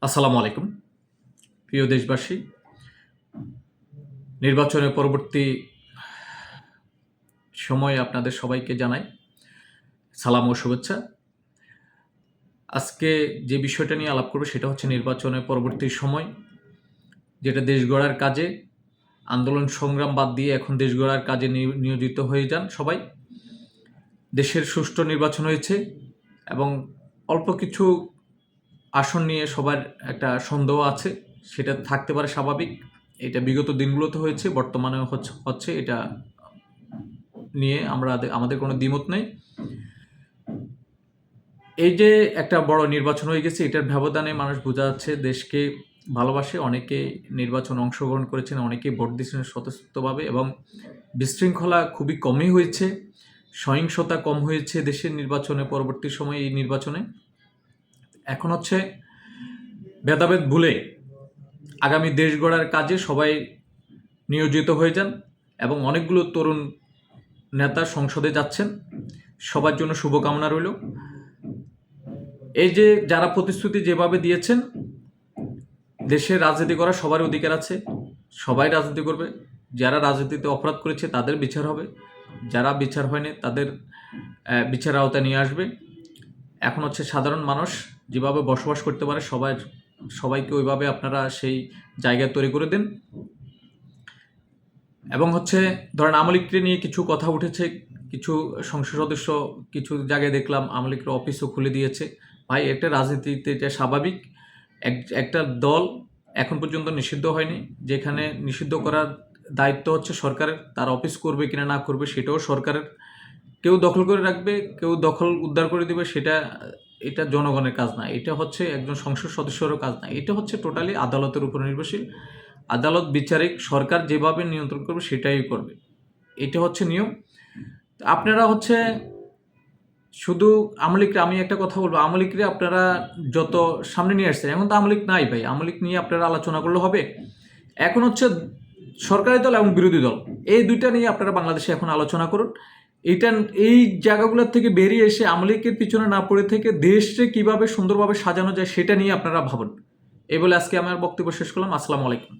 আসসালামু আলাইকুম প্রিয় দেশবাসী। নির্বাচনের পরবর্তী সময়ে আপনাদের সবাইকে জানাই সালাম ও শুভেচ্ছা। আজকে যে বিষয়টা নিয়ে আলাপ করব সেটা হচ্ছে নির্বাচনের পরবর্তী সময়, যেটা দেশ গড়ার কাজে আন্দোলন সংগ্রাম বাদ দিয়ে এখন দেশ গড়ার কাজে নিয়োজিত হয়ে যান সবাই। দেশের সুষ্ঠু নির্বাচন হয়েছে এবং অল্প কিছু আসন নিয়ে সবার একটা সন্দেহ আছে, সেটা থাকতে পারে স্বাভাবিক। এটা বিগত দিনগুলোতে হয়েছে, বর্তমানে হচ্ছে এটা নিয়ে আমাদের কোনো দ্বিমত নেই। এই যে একটা বড় নির্বাচন হয়ে গেছে, এটার ব্যবধানে মানুষ বোঝা যাচ্ছে দেশকে ভালোবাসে। অনেকে নির্বাচন অংশগ্রহণ করেছেন, অনেকে ভোট দিয়েছেন স্বতঃস্ফূর্তভাবে এবং বিশৃঙ্খলা খুবই কমই হয়েছে, সহিংসতা কম হয়েছে দেশের নির্বাচনে। পরবর্তী সময়ে এই নির্বাচনে এখন হচ্ছে ভেদাভেদ ভুলে আগামী দেশ গড়ার কাজে সবাই নিয়োজিত হয়ে যান এবং অনেকগুলো তরুণ নেতা সংসদে যাচ্ছেন। সবার জন্য শুভকামনা রইল। এই যে যারা প্রতিশ্রুতি যেভাবে দিয়েছেন, দেশের রাজনীতি করার সবার অধিকার আছে, সবাই রাজনীতি করবে। যারা রাজনীতিতে অপরাধ করেছে তাদের বিচার হবে, যারা বিচার হয়নি তাদের বিচারের আওতায় নিয়ে আসবে। এখন হচ্ছে সাধারণ মানুষ যেভাবে বসবাস করতে পারে সবাইকে ওইভাবে আপনারা সেই জায়গা তৈরি করে দিন। এবং হচ্ছে ধরেন আমলিগকে নিয়ে কিছু কথা উঠেছে, কিছু সংসদ সদস্য কিছু জায়গায় দেখলাম আমলিগের অফিসও খুলে দিয়েছে। ভাই, একটা রাজনীতিতে এটা স্বাভাবিক। একটা দল এখন পর্যন্ত নিষিদ্ধ হয়নি, যেখানে নিষিদ্ধ করার দায়িত্ব হচ্ছে সরকারের। তার অফিস করবে কিনা না করবে সেটাও সরকারের। কেউ দখল করে রাখবে, কেউ দখল উদ্ধার করে দিবে, এটা জনগণের কাজ না, এটা হচ্ছে একজন সংসদ সদস্যেরও কাজ না। এটা হচ্ছে টোটালি আদালতের উপর নির্ভরশীল। আদালত বিচারিক, সরকার যেভাবে নিয়ন্ত্রণ করবে সেটাই করবে, এটা হচ্ছে নিয়ম। আপনারা হচ্ছে শুধু আমলিগকে, আমি একটা কথা বলবো, আমলিগকে আপনারা যত সামনে নিয়ে আসছেন, এখন তো আমলিগ নাই ভাই। আমলিগ নিয়ে আপনারা আলোচনা করলে হবে? এখন হচ্ছে সরকারি দল এবং বিরোধী দল, এই দুইটা নিয়ে আপনারা বাংলাদেশে এখন আলোচনা করুন। এই জায়গাগুলোর থেকে বেরিয়ে এসে আমলিগের পিছনে না পড়ে থেকে দেশকে কিভাবে সুন্দরভাবে সাজানো যায় সেটা নিয়ে আপনারা ভাবুন। এই বলে আজকে আমার বক্তব্য শেষ করলাম। আসসালামু আলাইকুম।